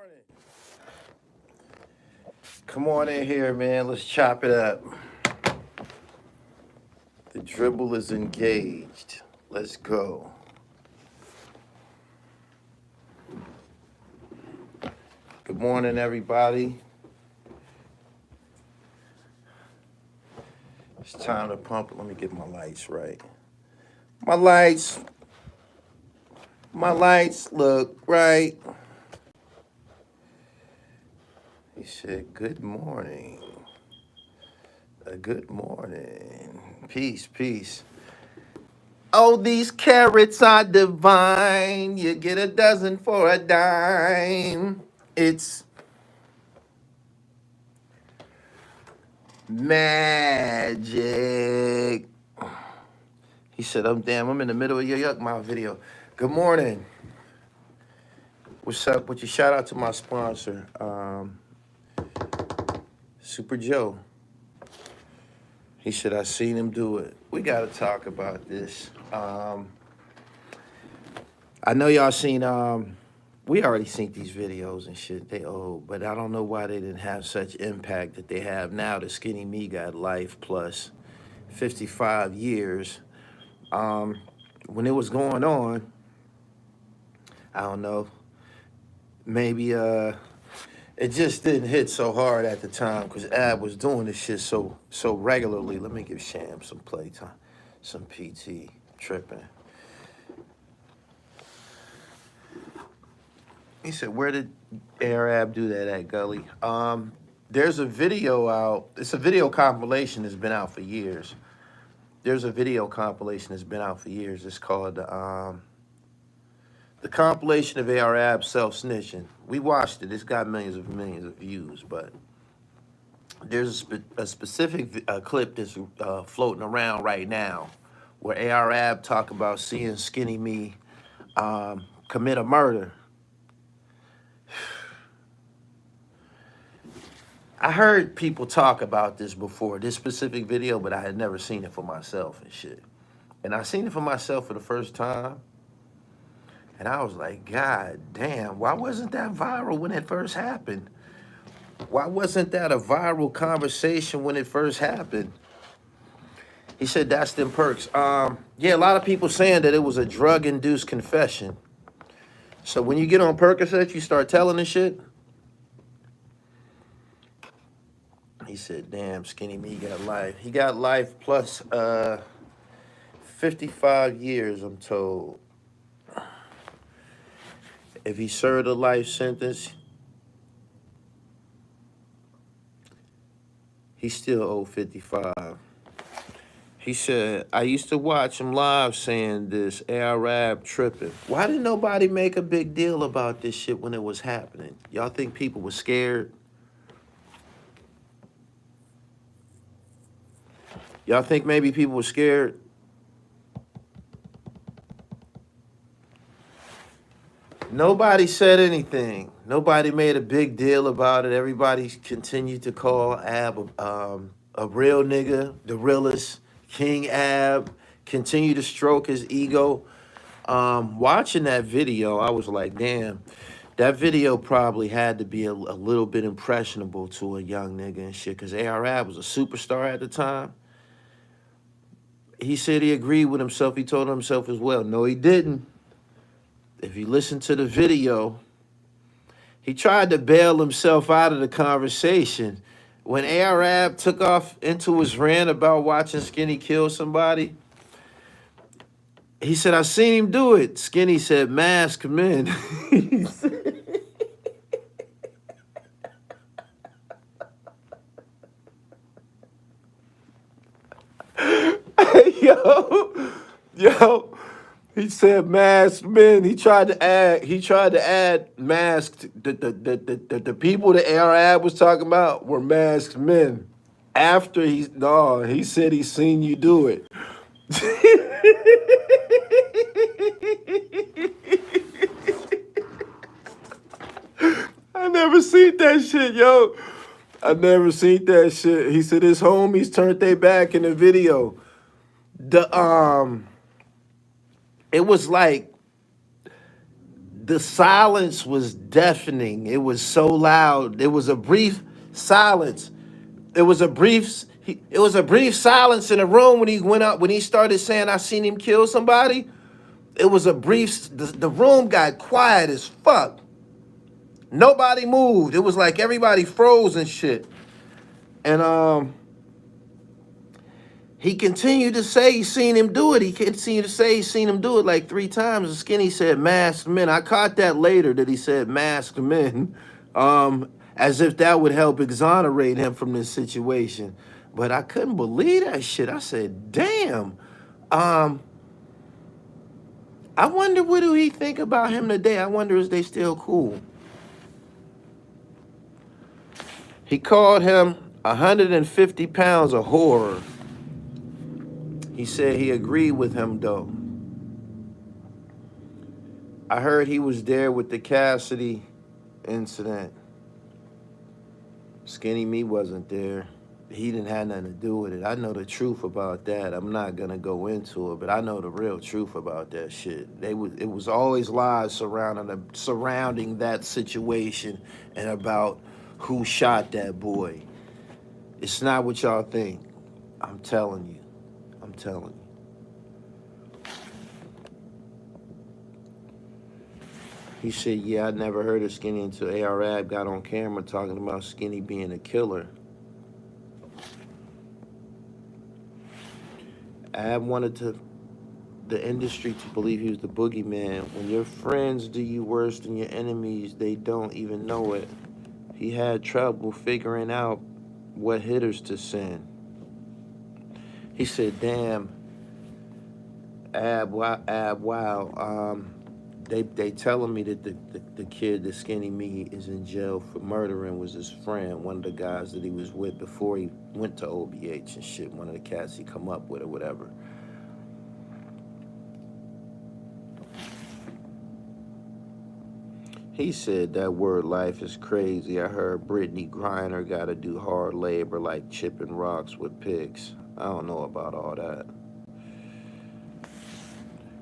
morning. Come on in here, man. Let's chop it up. The dribble is engaged. Let's go. Good morning, everybody. It's time to pump. Let me get my lights right. My lights look right. He said, good morning. Good morning. Peace, peace. Oh, these carrots are divine. You get a dozen for a dime. It's magic. He said, I'm in the middle of your Yuck Mouth video. Good morning. What's up with you? Shout out to my sponsor, Super Joe. He said, I seen him do it. We got to talk about this. I know y'all seen, we already seen these videos and shit. They old, but I don't know why they didn't have such impact that they have now. The Skinny Me got life plus 55 years. When it was going on, I don't know, maybe it just didn't hit so hard at the time because Ab was doing this shit so regularly. Let me give Sham some playtime, some PT tripping. He said, where did Ab do that at, Gully? There's a video out. It's a video compilation that's been out for years. There's a video compilation that's been out for years. It's called the compilation of Ab self-snitching. We watched it. It's got millions of views, but there's a specific clip that's floating around right now where Ab talk about seeing Skinny Me commit a murder. I heard people talk about this before, this specific video, but I had never seen it for myself and shit. And I seen it for myself for the first time. And I was like, God damn, why wasn't that viral when it first happened? Why wasn't that a viral conversation when it first happened? He said, that's them perks. Yeah, a lot of people saying that it was a drug-induced confession. So when you get on Percocet, you start telling the shit. He said, damn, Skinny Me got life. He got life plus 55 years, I'm told. If he served a life sentence, he still owed 55. He said, I used to watch him live saying this, Arab tripping. Why didn't nobody make a big deal about this shit when it was happening? Y'all think people were scared? Y'all think maybe people were scared? Nobody said anything. Nobody made a big deal about it. Everybody continued to call Ab a real nigga, the realest, King Ab, continue to stroke his ego. Watching that video, I was like, damn, that video probably had to be a little bit impressionable to a young nigga and shit, because Ab was a superstar at the time. He said he agreed with himself. He told himself as well. No, he didn't. If you listen to the video, he tried to bail himself out of the conversation. When Arab took off into his rant about watching Skinny kill somebody, he said, I seen him do it. Skinny said, mask him in. Yo, he said masked men. He tried to add masked. The people that Arab was talking about were masked men. After he said he seen you do it. I never seen that shit, yo. I never seen that shit. He said his homies turned their back in the video. It was like The silence was deafening. It was so loud. There was a brief silence. It was a brief silence in the room when he went up, when he started saying, I seen him kill somebody. It was a brief, the room got quiet as fuck. Nobody moved. It was like everybody froze and shit. And he continued to say he seen him do it. He continued to say he seen him do it like 3 times. And Skinny said masked men. I caught that later that he said masked men, as if that would help exonerate him from this situation. But I couldn't believe that shit. I said, damn. I wonder what do he think about him today. I wonder is they still cool. He called him 150 pounds of horror. He said he agreed with him, though. I heard he was there with the Cassidy incident. Skinny Me wasn't there. He didn't have nothing to do with it. I know the truth about that. I'm not going to go into it, but I know the real truth about that shit. It was always lies surrounding that situation and about who shot that boy. It's not what y'all think. I'm telling you. I'm telling you. He said, yeah, I never heard of Skinny until AR-Ab got on camera talking about Skinny being a killer. Ab wanted the industry to believe he was the boogeyman. When your friends do you worse than your enemies, they don't even know it. He had trouble figuring out what hitters to send. He said, damn, Ab, wow. They telling me that the kid, the Skinny Me, is in jail for murdering was his friend, one of the guys that he was with before he went to OBH and shit, one of the cats he come up with or whatever. He said that word life is crazy. I heard Brittany Griner got to do hard labor like chipping rocks with picks. I don't know about all that.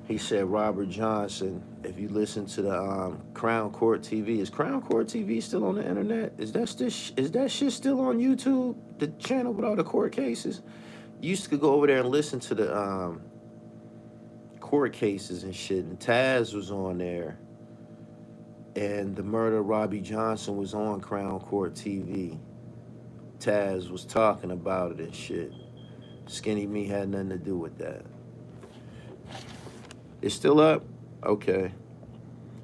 He said Robert Johnson, if you listen to the Crown Court TV, is Crown Court TV still on the internet? Is that shit still on YouTube? The channel with all the court cases? You used to go over there and listen to the court cases and shit, and Taz was on there. And the murder of Robbie Johnson was on Crown Court TV. Taz was talking about it and shit. Skinny Me had nothing to do with that. It's still up? Okay.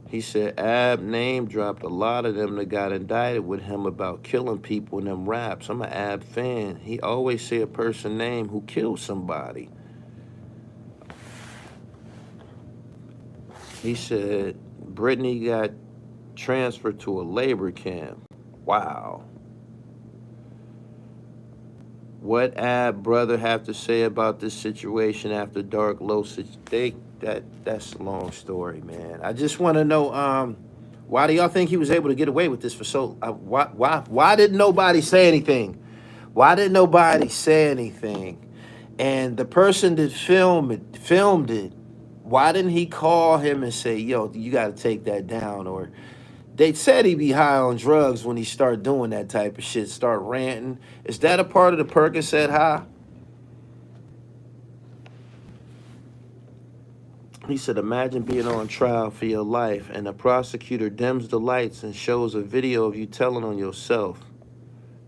He said Ab name dropped a lot of them that got indicted with him about killing people in them raps. I'm an Ab fan. He always say a person name who killed somebody. He said Brittany got transferred to a labor camp. Wow. What Ab brother have to say about this situation after Dark Low? That's a long story, man. I just want to know, why do y'all think he was able to get away with this for so? Why didn't nobody say anything? Why didn't nobody say anything? And the person that filmed it. Why didn't he call him and say, "Yo, you got to take that down"? Or they said he be high on drugs when he start doing that type of shit, start ranting. Is that a part of the Percocet high? He said, imagine being on trial for your life and the prosecutor dims the lights and shows a video of you telling on yourself.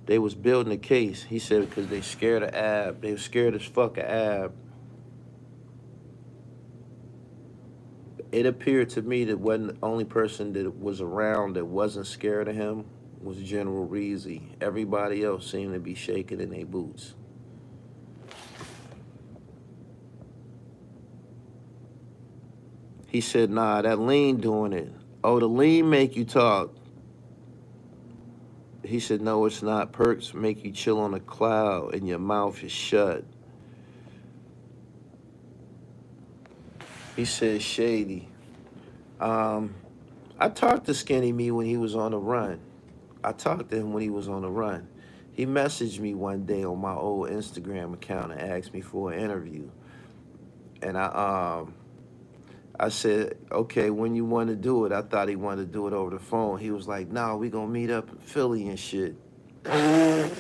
They was building a case. He said because they scared of Ab. They was scared as fuck of Ab. It appeared to me that the only person that was around that wasn't scared of him was General Breezy. Everybody else seemed to be shaking in their boots. He said, nah, that lean doing it. Oh, the lean make you talk. He said, no, it's not. Perks make you chill on a cloud and your mouth is shut. He said, shady. I talked to Skinny Me when he was on the run. He messaged me one day on my old Instagram account and asked me for an interview. And I I said, okay, when you want to do it? I thought he wanted to do it over the phone. He was like, nah, we gonna meet up in Philly and shit. I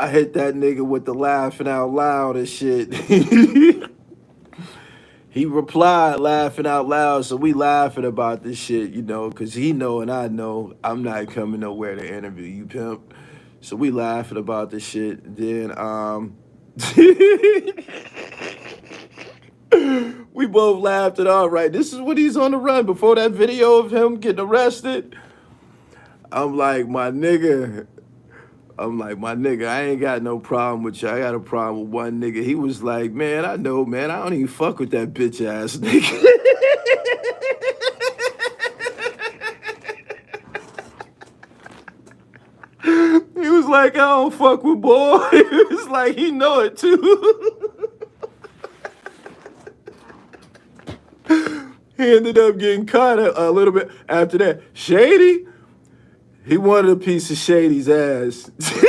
hit that nigga with the laughing out loud and shit. He replied laughing out loud, so we laughing about this shit, you know, because he know and I know I'm not coming nowhere to interview you, pimp. So we laughing about this shit. Then we both laughed it all right. This is when he's on the run before that video of him getting arrested. I'm like, my nigga, I ain't got no problem with you. I got a problem with one nigga. He was like, man, I know, man. I don't even fuck with that bitch ass nigga. He was like, I don't fuck with boy. He was like, he know it too. He ended up getting caught a little bit after that. Shady? He wanted a piece of Shady's ass. He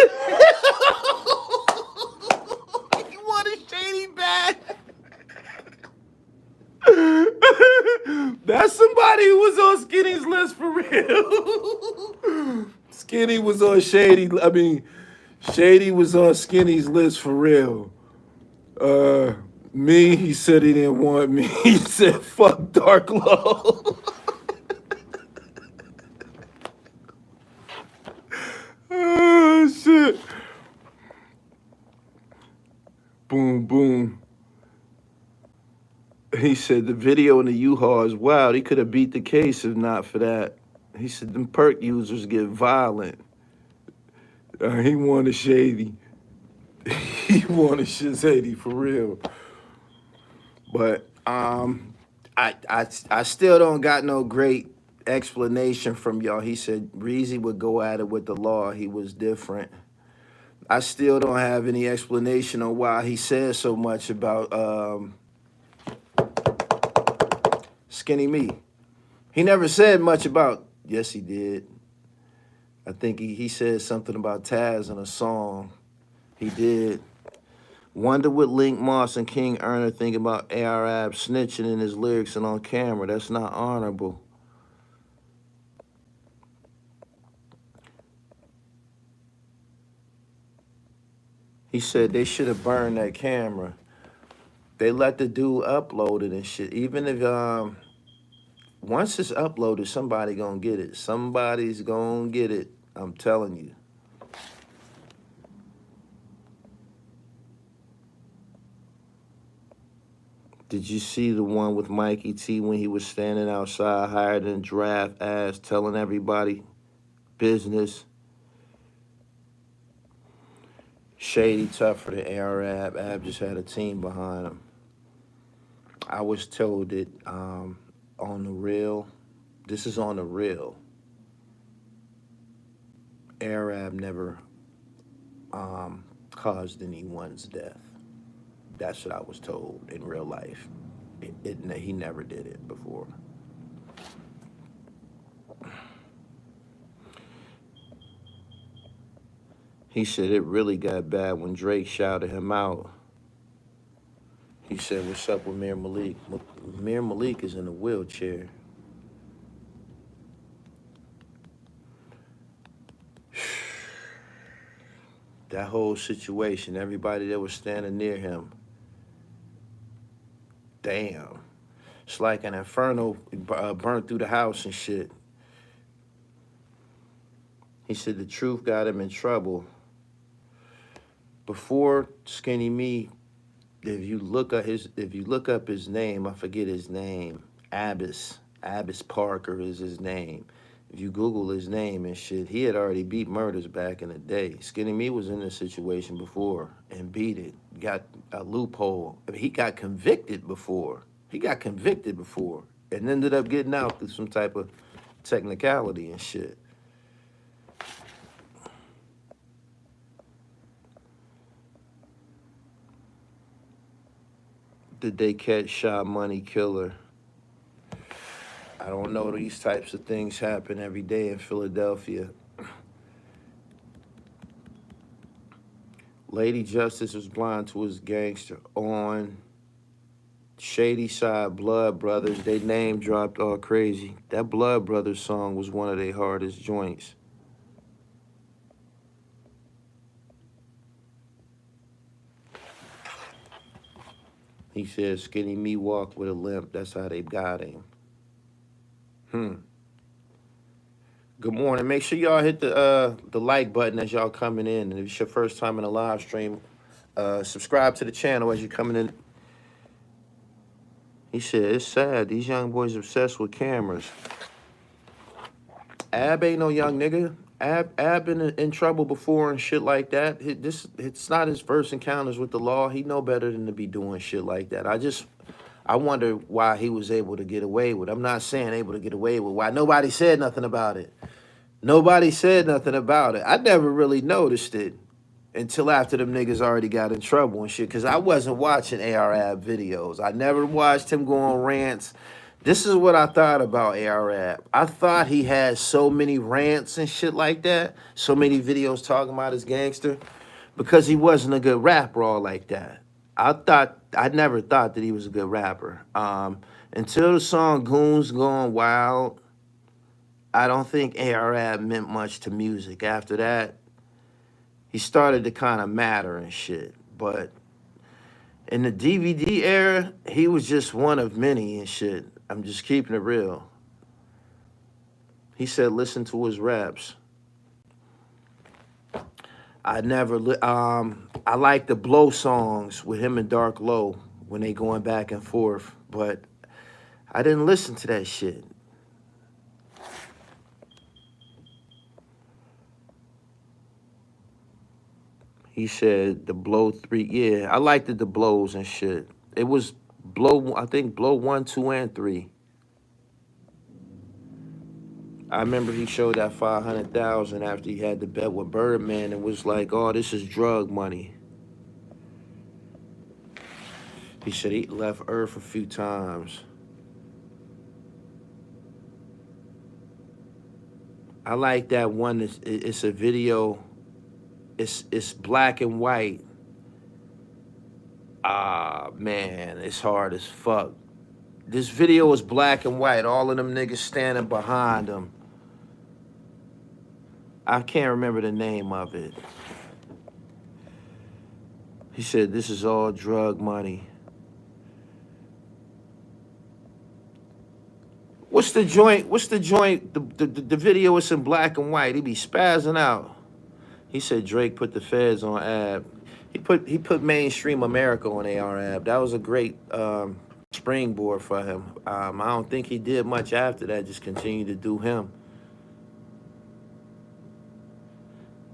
wanted Shady back. That's somebody who was on Skinny's list for real. Skinny was on Shady. I mean, Shady was on Skinny's list for real. Me, he said he didn't want me. He said, fuck Dark Low. Oh, shit. Boom, boom. He said the video in the U-Haul is wild. He could have beat the case if not for that. He said them perk users get violent. He wanted Shady. He wanted Shady for real. But I still don't got no great explanation from y'all. He said Breezy would go at it with the law. He was different. I still don't have any explanation on why he said so much about Skinny Me. He never said much about, yes, he did. I think he said something about Taz in a song. He did. Wonder what Link Moss and King Erner think about Arab snitching in his lyrics and on camera. That's not honorable. He said they should have burned that camera. They let the dude upload it and shit. Even if once it's uploaded, somebody gonna get it. Somebody's gonna get it. I'm telling you. Did you see the one with Mikey T when he was standing outside, hired in draft ass, telling everybody business? Shady tougher than Arab. Ab just had a team behind him. I was told that on the real, this is on the real. Arab never caused anyone's death. That's what I was told in real life. He never did it before. He said it really got bad when Drake shouted him out. He said, what's up with Mir Malik? Mir Malik is in a wheelchair. That whole situation, everybody that was standing near him, damn. It's like an inferno burnt through the house and shit. He said the truth got him in trouble. Before Skinny Me, if you look up his name, I forget his name. Abbas Parker is his name. If you Google his name and shit, he had already beat murders back in the day. Skinny Me was in this situation before and beat it. Got a loophole. I mean, he got convicted before. And ended up getting out through some type of technicality and shit. Did they catch Shot Money Killer? I don't know. These types of things happen every day in Philadelphia. Lady Justice was blind to his gangster on Shady Side, Blood Brothers, they name dropped all crazy. That Blood Brothers song was one of their hardest joints. He said, skinny me walk with a limp. That's how they got him. Good morning. Make sure y'all hit the like button as y'all coming in. And if it's your first time in a live stream, subscribe to the channel as you're coming in. He said, it's sad. These young boys obsessed with cameras. Ab ain't no young nigga. Ab been in trouble before and shit like that. It's not his first encounters with the law. He know better than to be doing shit like that. I wonder why he was able to get away with it. I'm not saying able to get away with why nobody said nothing about it. Nobody said nothing about it. I never really noticed it until after them niggas already got in trouble and shit, because I wasn't watching AR-Ab videos. I never watched him go on rants. This is what I thought about AR-Ab. I thought he had so many rants and shit like that, so many videos talking about his gangster, because he wasn't a good rapper all like that. I never thought that he was a good rapper. Until the song Goons Gone Wild, I don't think AR-Ab meant much to music. After that, he started to kind of matter and shit. But in the DVD era, he was just one of many and shit. I'm just keeping it real. He said, listen to his raps. I like the Blow songs with him and Dark Low when they going back and forth, but I didn't listen to that shit. He said the Blow 3, yeah, I liked the Blows and shit. It was Blow, I think Blow 1, 2, and 3. I remember he showed that 500,000 after he had the bet with Birdman and was like, oh, this is drug money. He said he left Earth a few times. I like that one. It's a video. It's black and white. Ah, man, it's hard as fuck. This video is black and white. All of them niggas standing behind him. I can't remember the name of it. He said, this is all drug money. What's the joint? The video is in black and white. He be spazzing out. He said Drake put the feds on Ab. He put mainstream America on AR-Ab. That was a great springboard for him. I don't think he did much after that. Just continued to do him.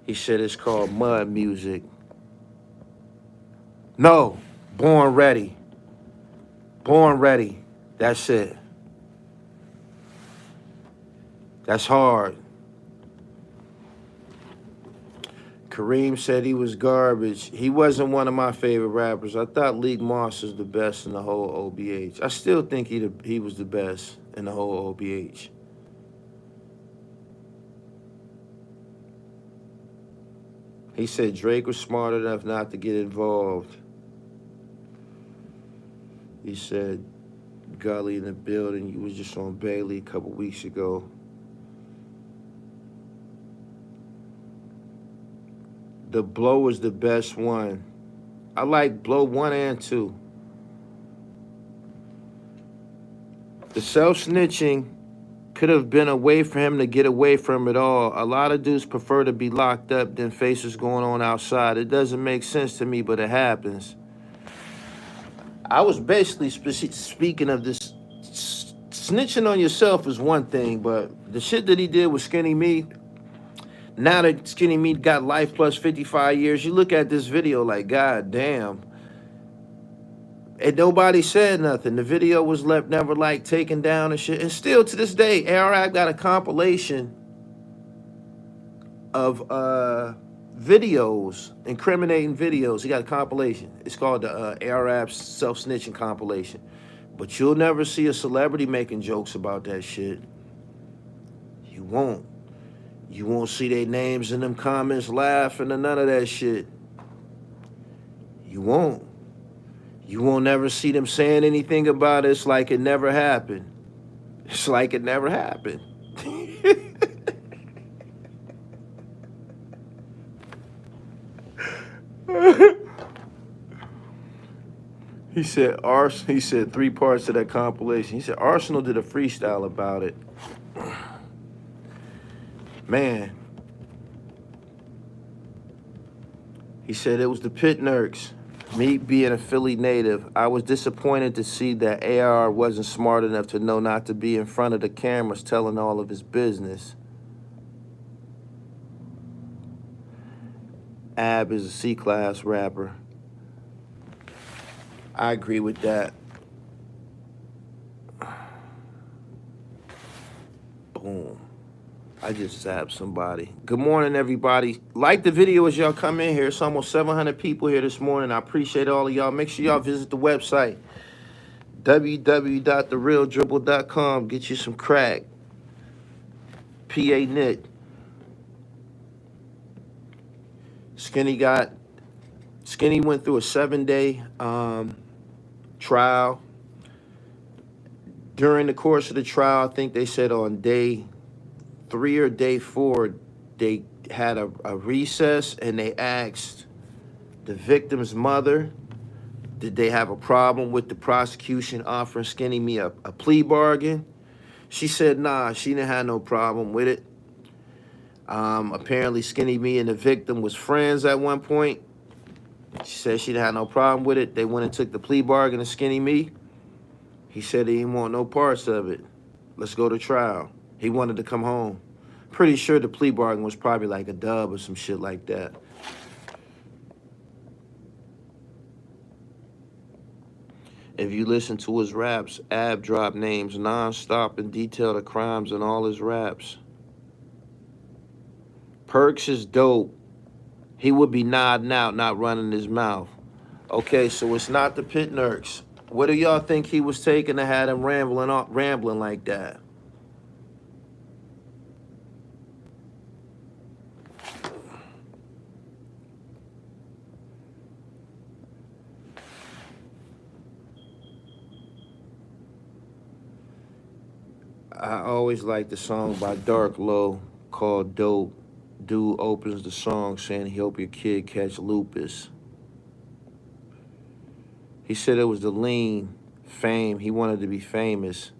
He said it's called Mud Music. No, Born Ready. Born Ready. That's it. That's hard. Kareem said he was garbage. He wasn't one of my favorite rappers. I thought League Moss was the best in the whole OBH. I still think he was the best in the whole OBH. He said Drake was smart enough not to get involved. He said Gully in the building. You was just on Bailey a couple weeks ago. The Blow was the best one. I like Blow 1 and 2. The self-snitching could have been a way for him to get away from it all. A lot of dudes prefer to be locked up than face what's going on outside. It doesn't make sense to me, but it happens. I was basically speaking of this. Snitching on yourself is one thing, but the shit that he did with Skinny Me, now that Skinny Me got life plus 55 years, you look at this video like, God damn. And nobody said nothing. The video was never like taken down and shit. And still to this day, AR-Ab got a compilation of videos, incriminating videos. He got a compilation. It's called the AR-Ab self-snitching compilation. But you'll never see a celebrity making jokes about that shit. You won't. You won't see their names in them comments laughing or none of that shit. You won't. You won't never see them saying anything about it. It's like it never happened. It's like it never happened. He said 3 parts of that compilation. He said Arsenal did a freestyle about it. Man. He said it was the Pit Nerks. Me being a Philly native, I was disappointed to see that AR wasn't smart enough to know not to be in front of the cameras telling all of his business. Ab is a C-class rapper. I agree with that. Boom. I just zapped somebody. Good morning, everybody. Like the video as y'all come in here. It's almost 700 people here this morning. I appreciate all of y'all. Make sure y'all visit the website, www.therealdribble.com. Get you some crack. PA knit. Skinny went through a 7-day trial. During the course of the trial, I think they said on day 3 or day 4, they had a recess and they asked the victim's mother, did they have a problem with the prosecution offering Skinny Me a plea bargain? She said nah, she didn't have no problem with it. Apparently Skinny Me and the victim was friends at one point. She said she didn't have no problem with it. They went and took the plea bargain to Skinny Me. He said he didn't want no parts of it. Let's go to trial. He wanted to come home. Pretty sure the plea bargain was probably like a dub or some shit like that. If you listen to his raps, Ab drop names non-stop and detail the crimes in all his raps. Perks is dope. He would be nodding out, not running his mouth. Okay, so it's not the Pit Nerks. What do y'all think he was taking to have him rambling like that? I always like the song by Dark Low called Dope. Dude opens the song saying he hope your kid catch lupus. He said it was the lean, fame. He wanted to be famous.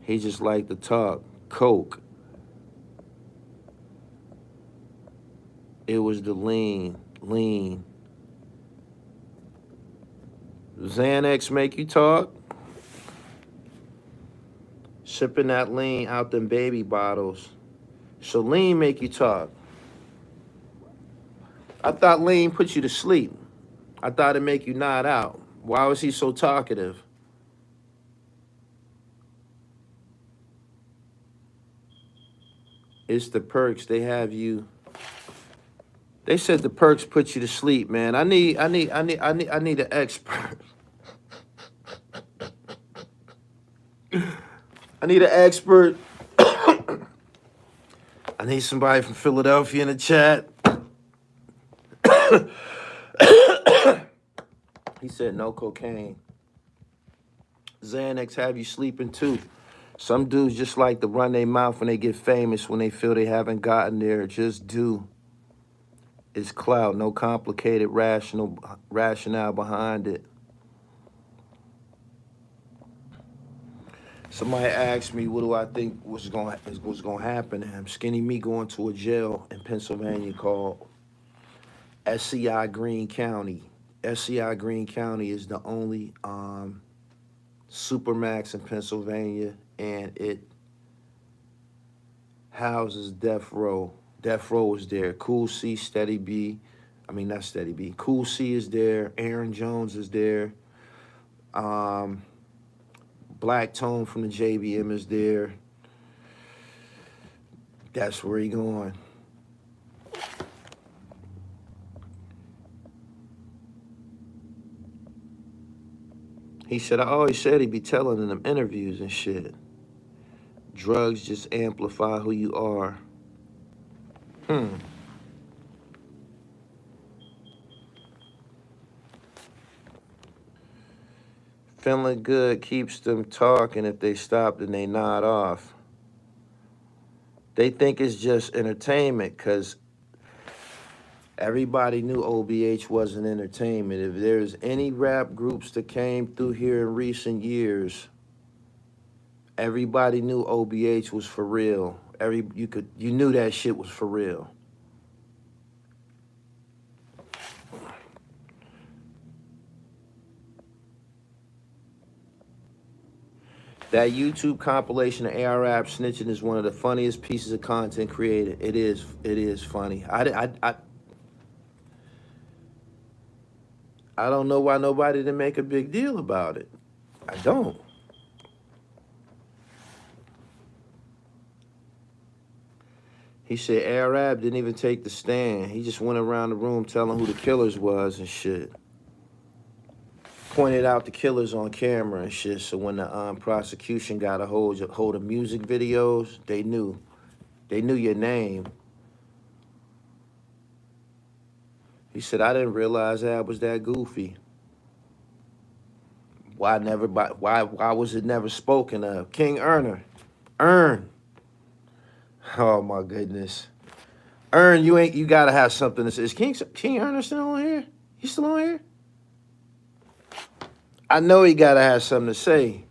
He just liked to talk. Coke. It was the lean. Xanax make you talk? Sipping that lean out them baby bottles. So lean make you talk. I thought lean put you to sleep. I thought it make you nod out. Why was he so talkative? It's the perks. They have you. They said the perks put you to sleep, man. I need an expert. I need an expert. I need somebody from Philadelphia in the chat. He said no cocaine. Xanax have you sleeping too. Some dudes just like to run their mouth when they get famous, when they feel they haven't gotten there. Just do. It's clout, no complicated rationale behind it. Somebody asked me, what do I think was gonna happen to him? Skinny Me going to a jail in Pennsylvania called SCI Greene County. SCI Greene County is the only supermax in Pennsylvania, and it houses Death Row. Death Row is there. Cool C, Steady B. I mean, not Steady B. Cool C is there. Aaron Jones is there. Black Tone from the JBM is there. That's where he going. He said, I always said he'd be telling in them interviews and shit. Drugs just amplify who you are. Feeling good keeps them talking. If they stop, then they nod off. They think it's just entertainment because everybody knew OBH wasn't entertainment. If there's any rap groups that came through here in recent years, everybody knew OBH was for real. You knew that shit was for real. That YouTube compilation of AR Rap snitching is one of the funniest pieces of content created. It is funny. I don't know why nobody didn't make a big deal about it. I don't. He said Arab didn't even take the stand. He just went around the room telling who the killers was and shit. Pointed out the killers on camera and shit. So when the prosecution got a hold of music videos, they knew your name. He said, I didn't realize Ab was that goofy. Why was it never spoken of? King Earn. Oh my goodness. Earn, you gotta have something to say. Is King Earner still on here? He still on here? I know he gotta have something to say.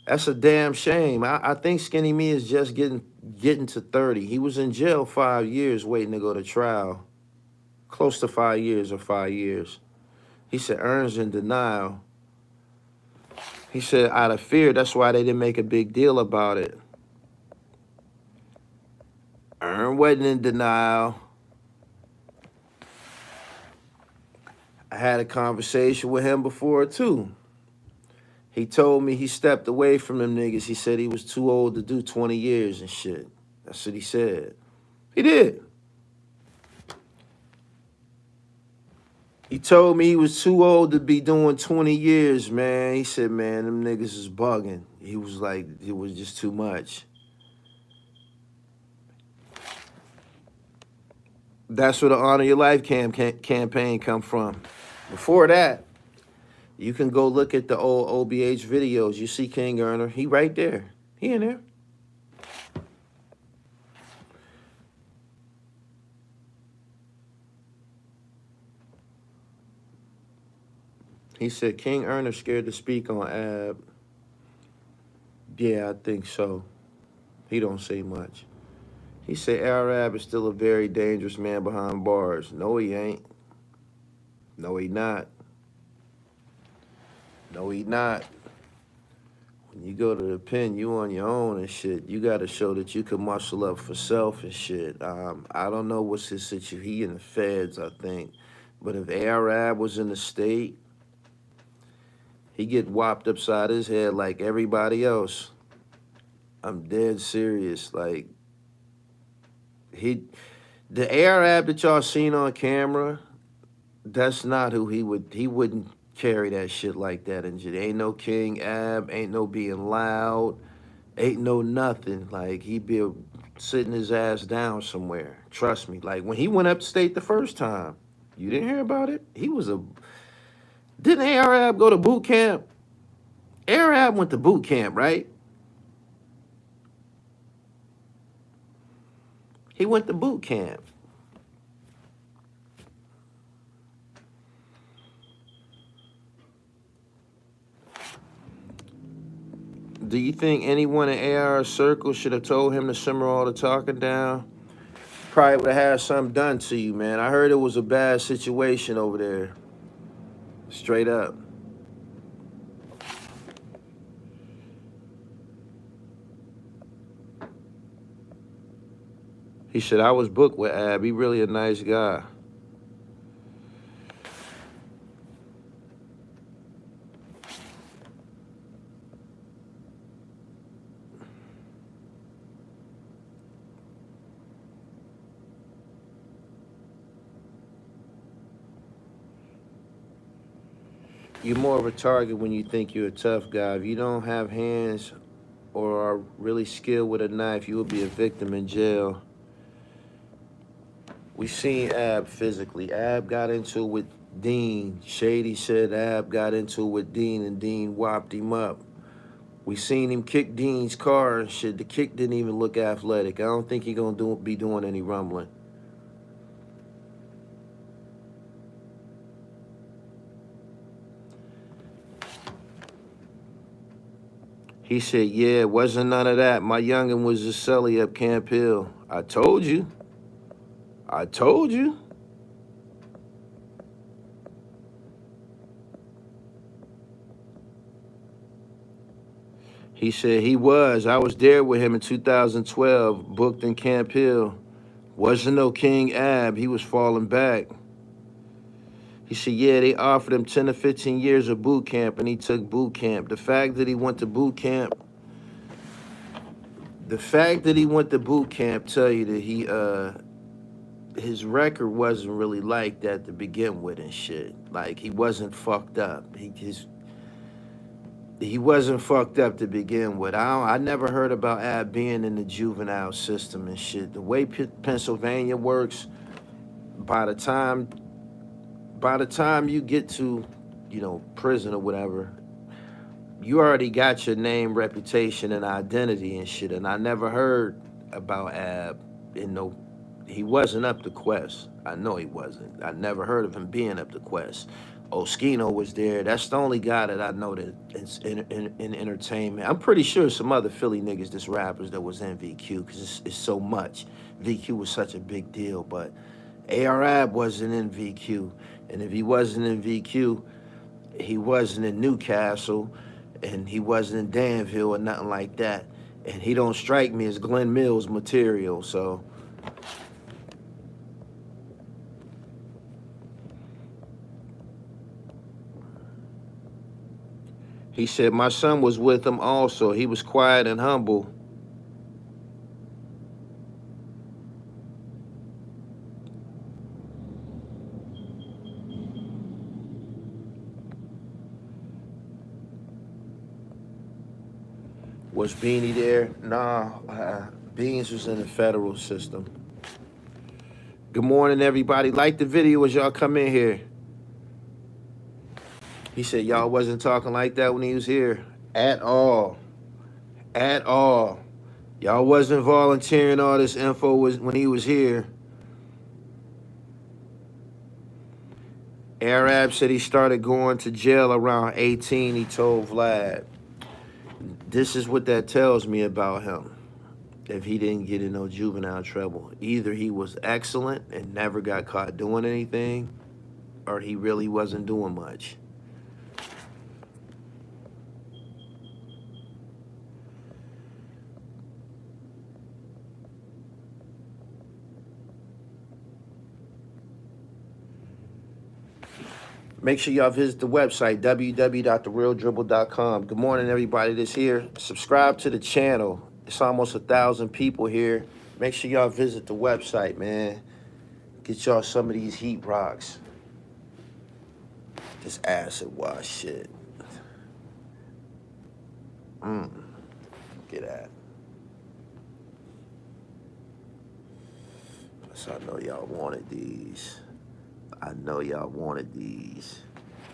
That's a damn shame. I think Skinny Me is just getting to 30. He was in jail 5 years waiting to go to trial. Close to 5 years or 5 years. He said Earn's in denial. He said out of fear, that's why they didn't make a big deal about it. Earn wasn't in denial. I had a conversation with him before, too. He told me he stepped away from them niggas. He said he was too old to do 20 years and shit. That's what he said. He did. He told me he was too old to be doing 20 years, man. He said, man, them niggas is bugging. He was like, it was just too much. That's where the Honor Your Life campaign come from. Before that, you can go look at the old OBH videos. You see King Earner. He right there. He in there. He said King Earner scared to speak on Ab. Yeah, I think so. He don't say much. He said Arab is still a very dangerous man behind bars. No, he ain't. No, he not. No, he not. When you go to the pen, you on your own and shit. You got to show that you can muscle up for self and shit. I don't know what's his situation. He in the feds, I think. But if Arab was in the state, he get whopped upside his head like everybody else. I'm dead serious. Like, the Arab that y'all seen on camera, that's not who he wouldn't carry that shit like that. And ain't no King Ab, ain't no being loud, ain't no nothing. Like, he be sitting his ass down somewhere. Trust me. Like, when he went upstate the first time, you didn't hear about it? Didn't Arab go to boot camp? Arab went to boot camp, right? He went to boot camp. Do you think anyone in AR's circle should have told him to simmer all the talking down? Probably would have had something done to you, man. I heard it was a bad situation over there. Straight up. He said, I was booked with Ab. He really a nice guy. You're more of a target when you think you're a tough guy. If you don't have hands or are really skilled with a knife, you will be a victim in jail. We seen Ab physically. Ab got into it with Dean, Shady said Ab got into it with Dean and Dean whopped him up. We seen him kick Dean's car and shit. The kick didn't even look athletic. I don't think he gonna be doing any rumbling. He said, yeah, it wasn't none of that. My youngin' was a celly up Camp Hill. I told you. I told you. He said he was. I was there with him in 2012, booked in Camp Hill. Wasn't no King Ab. He was falling back. He said, yeah, they offered him 10 to 15 years of boot camp, and he took boot camp. The fact that he went to boot camp tell you that his record wasn't really like that to begin with and shit. Like, he wasn't fucked up. He wasn't fucked up to begin with. I never heard about Ab being in the juvenile system and shit. The way Pennsylvania works, by the time you get to, prison or whatever, you already got your name, reputation, and identity and shit. And I never heard about Ab he wasn't up to Quest. I know he wasn't. I never heard of him being up to Quest. Oskino was there. That's the only guy that I know that is in entertainment. I'm pretty sure some other Philly niggas, just rappers, that was in VQ, because it's so much. VQ was such a big deal, but AR-Ab wasn't in VQ. And if he wasn't in VQ, he wasn't in Newcastle, and he wasn't in Danville or nothing like that. And he don't strike me as Glenn Mills material, so... He said, my son was with him also. He was quiet and humble. Was Beanie there? Nah, Beans was in the federal system. Good morning, everybody. Like the video as y'all come in here. He said y'all wasn't talking like that when he was here. At all. At all. Y'all wasn't volunteering all this info when he was here. Arab said he started going to jail around 18, he told Vlad. This is what that tells me about him. If he didn't get in no juvenile trouble. Either he was excellent and never got caught doing anything, or he really wasn't doing much. Make sure y'all visit the website, www.therealdribble.com. Good morning, everybody that's here. Subscribe to the channel. It's almost 1,000 people here. Make sure y'all visit the website, man. Get y'all some of these heat rocks. This acid wash shit. Get at. So I know y'all wanted these. I know y'all wanted these.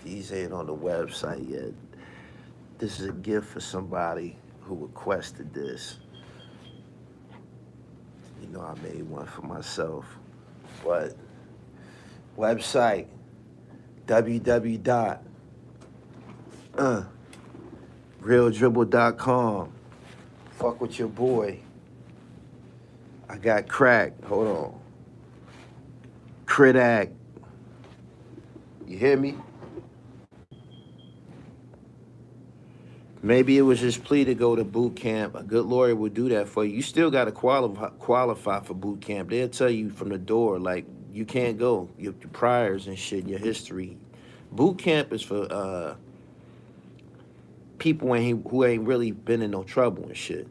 These ain't on the website yet. This is a gift for somebody who requested this. You know, I made one for myself. But website, www.realdribble.com. Fuck with your boy. I got crack. Hold on. Crit Act. You hear me? Maybe it was his plea to go to boot camp. A good lawyer would do that for you. You still got to qualify for boot camp. They'll tell you from the door, like, you can't go. Your priors and shit, your history. Boot camp is for people who ain't really been in no trouble and shit.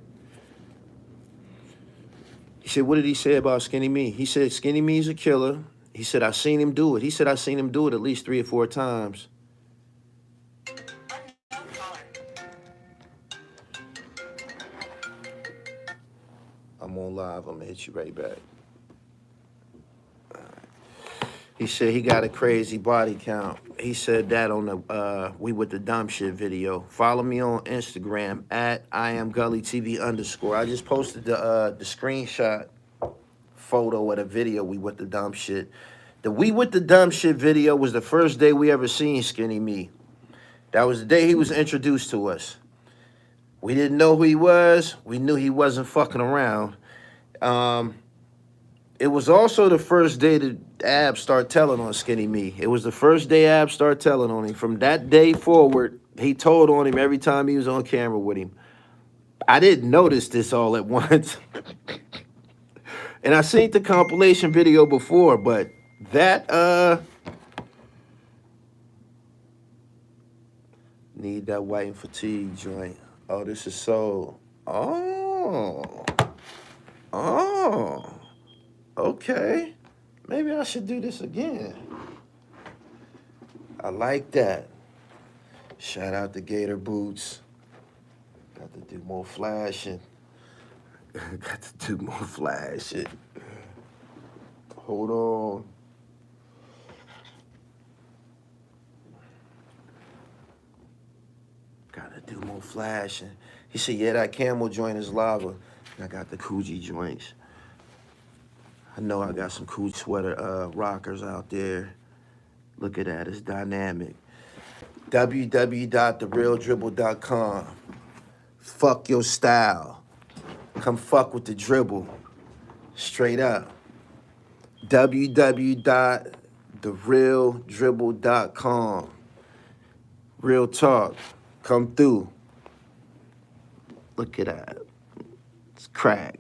He said, what did he say about Skinny Me? He said, Skinny Me's a killer. He said, I seen him do it. He said, I seen him do it at least 3 or 4 times. I'm on live. I'm going to hit you right back. He said he got a crazy body count. He said that on the We With The Dumb Shit video. Follow me on Instagram at I am Gully TV _. I just posted the screenshot photo of the video We With The Dumb Shit. The We With The Dumb Shit video was the first day we ever seen Skinny Me. That was the day he was introduced to us. We didn't know who he was. We knew he wasn't fucking around. It was also the first day that Ab started telling on Skinny Me. It was the first day Ab started telling on him. From that day forward, he told on him every time he was on camera with him. I didn't notice this all at once. And I seen the compilation video before, but that, need that white and fatigue joint. Oh, this is so, oh. Okay, maybe I should do this again. I like that. Shout out to Gator Boots. Got to do more flashing. Got to do more flashing. Hold on. Got to do more flashing. He said, yeah, that camel joint is lava. I got the Coogee joints. I know I got some cool sweater rockers out there. Look at that, it's dynamic. www.therealdribble.com. Fuck your style. Come fuck with the dribble. Straight up. www.therealdribble.com. Real talk. Come through. Look at that. It's crack.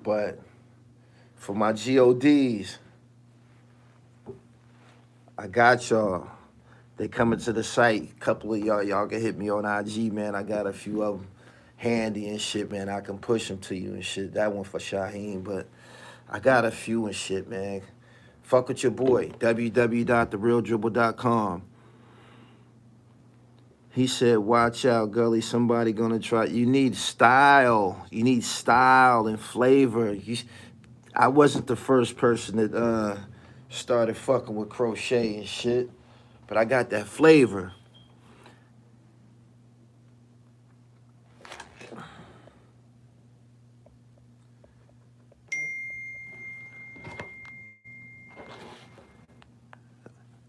But for my GODs, I got y'all. They coming to the site. A couple of y'all can hit me on IG, man. I got a few of them handy and shit, man. I can push them to you and shit. That one for Shaheem, but I got a few and shit, man. Fuck with your boy. www.therealdribble.com. He said, watch out, Gully. Somebody gonna try. You need style. You need style and flavor. I wasn't the first person that started fucking with crochet and shit, but I got that flavor.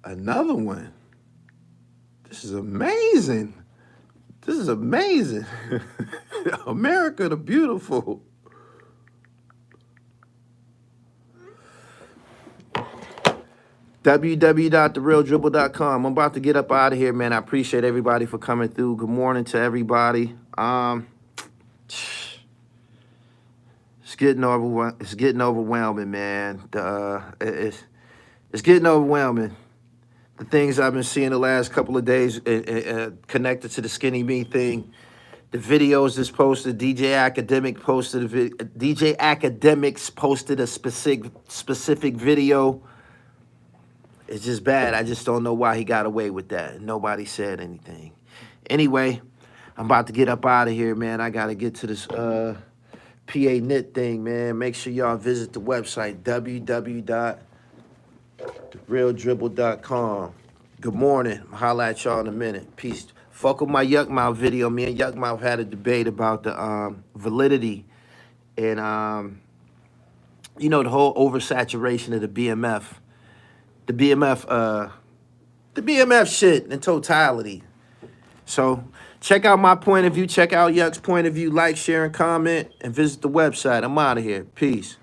Another one. This is amazing. This is amazing. America the Beautiful. www.therealdribble.com. I'm about to get up out of here, man. I appreciate everybody for coming through. Good morning to everybody. It's getting overwhelming, man. It's getting overwhelming. The things I've been seeing the last couple of days connected to the Skinny Me thing. The videos that's posted, DJ Academics posted a specific video. It's just bad. I just don't know why he got away with that. Nobody said anything. Anyway, I'm about to get up out of here, man. I got to get to this PA knit thing, man. Make sure y'all visit the website, www.therealdribble.com. Good morning. I'll holla at y'all in a minute. Peace. Fuck with my Yuck Mouth video. Me and Yuck Mouth had a debate about the validity and, you know, the whole oversaturation of the BMF. The BMF shit in totality. So check out my point of view. Check out Yuck's point of view. Like, share, and comment. And visit the website. I'm out of here. Peace.